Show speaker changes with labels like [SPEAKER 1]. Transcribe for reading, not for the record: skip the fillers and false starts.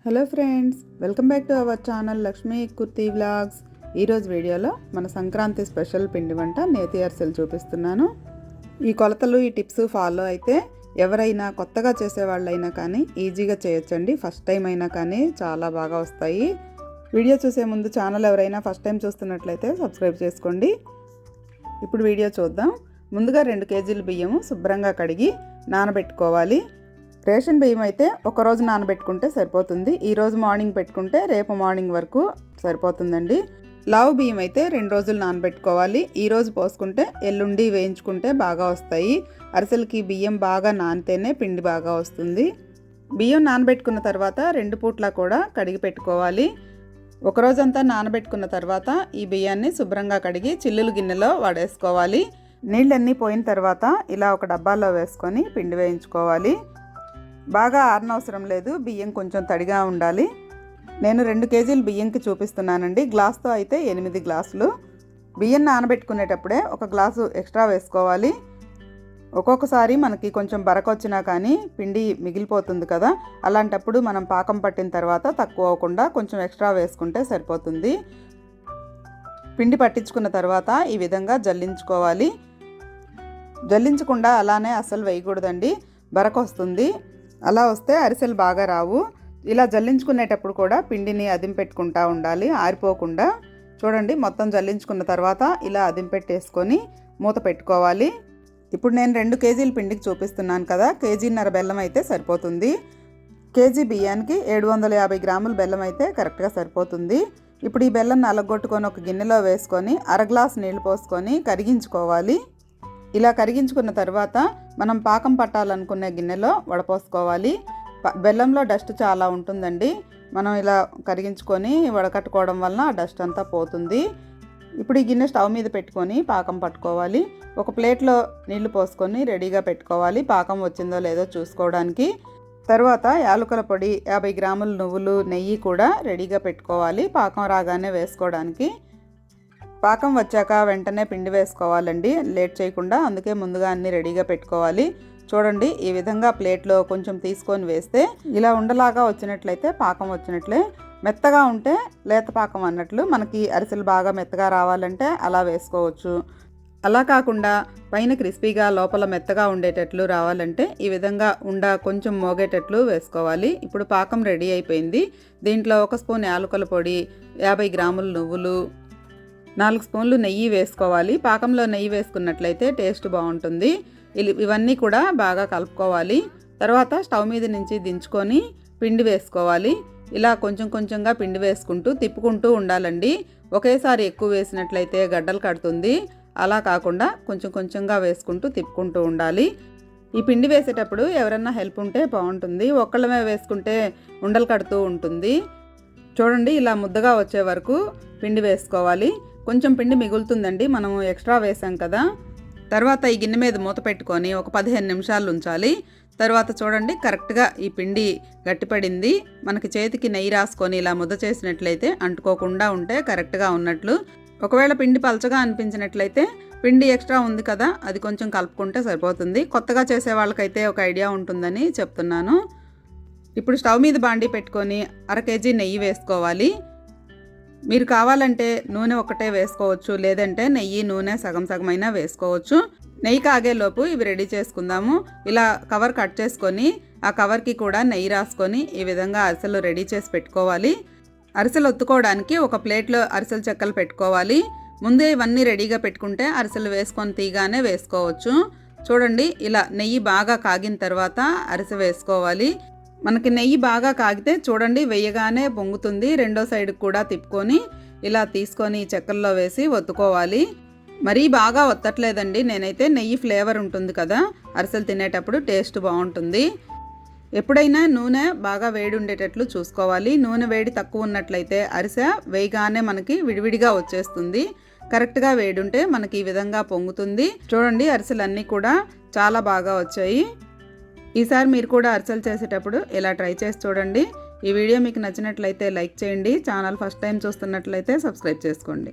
[SPEAKER 1] Hello friends, welcome back to our channel Lakshmi kurti vlogs. ఈరోజు వీడియోలో మన సంక్రాంతి స్పెషల్ పిండి వంట నేతి అరిసెలు చూపిస్తున్నాను. ఈ కొలతలు ఈ టిప్స్ ఫాలో అయితే ఎవరైనా కొత్తగా చేసేవాళ్ళైనా కానీ ఈజీగా చేయొచ్చండి. ఫస్ట్ టైం అయినా కానీ చాలా బాగా వస్తాయి. వీడియో చూసే ముందు ఛానల్ ఎవరైనా ఫస్ట్ టైం చూస్తున్నట్లయితే సబ్స్క్రైబ్ చేసుకోండి. ఇప్పుడు వీడియో చూద్దాం. ముందుగా 2 కేజీల బియ్యము శుభ్రంగా కడిగి నానబెట్టుకోవాలి. రేషన్ బియ్యం అయితే ఒకరోజు నానబెట్టుకుంటే సరిపోతుంది. ఈరోజు మార్నింగ్ పెట్టుకుంటే రేపు మార్నింగ్ వరకు సరిపోతుందండి. లావు బియ్యం అయితే 2 రోజులు నానబెట్టుకోవాలి. ఈరోజు పోసుకుంటే ఎల్లుండి వేయించుకుంటే బాగా వస్తాయి. అరిసెలకి బియ్యం బాగా నానితేనే పిండి బాగా వస్తుంది. బియ్యం నానబెట్టుకున్న తర్వాత 2 పూట్ల కూడా కడిగి పెట్టుకోవాలి. ఒకరోజంతా నానబెట్టుకున్న తర్వాత ఈ బియ్యాన్ని శుభ్రంగా కడిగి చిల్లులు గిన్నెలో వడేసుకోవాలి. నీళ్ళన్నీ పోయిన తర్వాత ఇలా ఒక డబ్బాలో వేసుకొని పిండి వేయించుకోవాలి. బాగా ఆరనవసరం లేదు, బియ్యం కొంచెం తడిగా ఉండాలి. నేను 2 కేజీల బియ్యంకి చూపిస్తున్నానండి. గ్లాస్తో అయితే 8 గ్లాసులు. బియ్యం నానబెట్టుకునేటప్పుడే 1 గ్లాసు ఎక్స్ట్రా వేసుకోవాలి. ఒక్కొక్కసారి మనకి కొంచెం బరకొచ్చినా కానీ పిండి మిగిలిపోతుంది కదా, అలాంటప్పుడు మనం పాకం పట్టిన తర్వాత తక్కువ అవ్వకుండా కొంచెం ఎక్స్ట్రా వేసుకుంటే సరిపోతుంది. పిండి పట్టించుకున్న తర్వాత ఈ విధంగా జల్లించుకోవాలి. జల్లించకుండా అలానే అస్సలు వేయకూడదండి, బరకొస్తుంది. అలా వస్తే అరిసెలు బాగా రావు. ఇలా జల్లించుకునేటప్పుడు కూడా పిండిని అదింపెట్టుకుంటూ ఉండాలి, ఆరిపోకుండా. చూడండి, మొత్తం జల్లించుకున్న తర్వాత ఇలా అదింపెట్టేసుకొని మూత పెట్టుకోవాలి. ఇప్పుడు నేను 2 కేజీల పిండికి చూపిస్తున్నాను కదా, కేజీన్నర బెల్లం అయితే సరిపోతుంది. కేజీ బియ్యానికి 750 గ్రాముల బెల్లం అయితే కరెక్ట్గా సరిపోతుంది. ఇప్పుడు ఈ బెల్లం నలగొట్టుకొని ఒక గిన్నెలో వేసుకొని 1/2 గ్లాస్ నీళ్ళు పోసుకొని కరిగించుకోవాలి. ఇలా కరిగించుకున్న తర్వాత మనం పాకం పట్టాలనుకునే గిన్నెలో వడపోసుకోవాలి. బెల్లంలో డస్ట్ చాలా ఉంటుందండి. మనం ఇలా కరిగించుకొని వడకట్టుకోవడం వలన ఆ డస్ట్ అంతా పోతుంది. ఇప్పుడు ఈ గిన్నె స్టవ్ మీద పెట్టుకొని పాకం పట్టుకోవాలి. ఒక ప్లేట్లో నీళ్లు పోసుకొని రెడీగా పెట్టుకోవాలి, పాకం వచ్చిందో లేదో చూసుకోవడానికి. తర్వాత యాలకుల పొడి, 50 గ్రాముల నువ్వులు, నెయ్యి కూడా రెడీగా పెట్టుకోవాలి, పాకం రాగానే వేసుకోవడానికి. పాకం వచ్చాక వెంటనే పిండి వేసుకోవాలండి, లేట్ చేయకుండా. అందుకే ముందుగా అన్నీ రెడీగా పెట్టుకోవాలి. చూడండి, ఈ విధంగా ప్లేట్లో కొంచెం తీసుకొని వేస్తే ఇలా ఉండలాగా వచ్చినట్లయితే పాకం వచ్చినట్లే. మెత్తగా ఉంటే లేత పాకం అన్నట్లు. మనకి అరిసెలు బాగా మెత్తగా రావాలంటే అలా వేసుకోవచ్చు. అలా కాకుండా పైన క్రిస్పీగా లోపల మెత్తగా ఉండేటట్లు రావాలంటే ఈ విధంగా కొంచెం మోగేటట్లు వేసుకోవాలి. ఇప్పుడు పాకం రెడీ అయిపోయింది. దీంట్లో 1 స్పూన్ యాలకుల పొడి, 50 గ్రాముల నువ్వులు, 4 స్పూన్లు నెయ్యి వేసుకోవాలి. పాకంలో నెయ్యి వేసుకున్నట్లయితే టేస్ట్ బాగుంటుంది. ఇవన్నీ కూడా బాగా కలుపుకోవాలి. తర్వాత స్టవ్ మీద నుంచి దించుకొని పిండి వేసుకోవాలి. ఇలా కొంచెం కొంచెంగా పిండి వేసుకుంటూ తిప్పుకుంటూ ఉండాలండి. ఒకేసారి ఎక్కువ వేసినట్లయితే గడ్డలు కడుతుంది. అలా కాకుండా కొంచెం కొంచెంగా వేసుకుంటూ తిప్పుకుంటూ ఉండాలి. ఈ పిండి వేసేటప్పుడు ఎవరన్నా హెల్ప్ ఉంటే బాగుంటుంది, ఒక్కళ్ళమే వేసుకుంటే ఉండలు కడుతూ ఉంటుంది. చూడండి, ఇలా ముద్దగా వచ్చే వరకు పిండి వేసుకోవాలి. కొంచెం పిండి మిగులుతుందండి, మనం ఎక్స్ట్రా వేసాం కదా. తర్వాత ఈ గిన్నె మీద మూత పెట్టుకొని ఒక 15 నిమిషాలు ఉంచాలి. తర్వాత చూడండి, కరెక్ట్గా ఈ పిండి గట్టిపడింది. మనకి చేతికి నెయ్యి రాసుకొని ఇలా ముద్ద చేసినట్లయితే అంటుకోకుండా ఉంటే కరెక్ట్గా ఉన్నట్లు. ఒకవేళ పిండి పలచగా అనిపించినట్లయితే పిండి ఎక్స్ట్రా ఉంది కదా, అది కొంచెం కలుపుకుంటే సరిపోతుంది. కొత్తగా చేసే వాళ్ళకైతే ఒక ఐడియా ఉంటుందని చెప్తున్నాను. ఇప్పుడు స్టవ్ మీద బాండీ పెట్టుకొని 1/2 కేజీ నెయ్యి వేసుకోవాలి. మీరు కావాలంటే నూనె ఒకటే వేసుకోవచ్చు, లేదంటే నెయ్యి నూనె సగం సగమైనా వేసుకోవచ్చు. నెయ్యి కాగేలోపు ఇవి రెడీ చేసుకుందాము. ఇలా కవర్ కట్ చేసుకొని ఆ కవర్కి కూడా నెయ్యి రాసుకొని ఈ విధంగా అరిసెలు రెడీ చేసి పెట్టుకోవాలి. అరిసెలు ఒత్తుకోవడానికి ఒక ప్లేట్లో అరిసెల చెక్కలు పెట్టుకోవాలి. ముందే ఇవన్నీ రెడీగా పెట్టుకుంటే అరిసెలు వేసుకొని తీగానే వేసుకోవచ్చు. చూడండి, ఇలా నెయ్యి బాగా కాగిన తర్వాత అరిసె వేసుకోవాలి. మనకి నెయ్యి బాగా కాగితే చూడండి వేయగానే పొంగుతుంది. రెండో సైడ్కి కూడా తిప్పుకొని ఇలా తీసుకొని చెక్కల్లో వేసి ఒత్తుకోవాలి. మరీ బాగా ఒత్తట్లేదండి నేనైతే. నెయ్యి ఫ్లేవర్ ఉంటుంది కదా, అరిసెలు తినేటప్పుడు టేస్ట్ బాగుంటుంది. ఎప్పుడైనా నూనె బాగా వేడి ఉండేటట్లు చూసుకోవాలి. నూనె వేడి తక్కువ ఉన్నట్లయితే అరిసె వేయగానే మనకి విడివిడిగా వచ్చేస్తుంది. కరెక్ట్గా వేడి ఉంటే మనకి ఈ విధంగా పొంగుతుంది. చూడండి, అరిసెలు అన్నీ కూడా చాలా బాగా వచ్చాయి. ఈసారి మీరు కూడా అరిసెలు చేసేటప్పుడు ఇలా ట్రై చేసి చూడండి. ఈ వీడియో మీకు నచ్చినట్లయితే లైక్ చేయండి. ఛానల్ ఫస్ట్ టైం చూస్తున్నట్లయితే సబ్స్క్రైబ్ చేసుకోండి.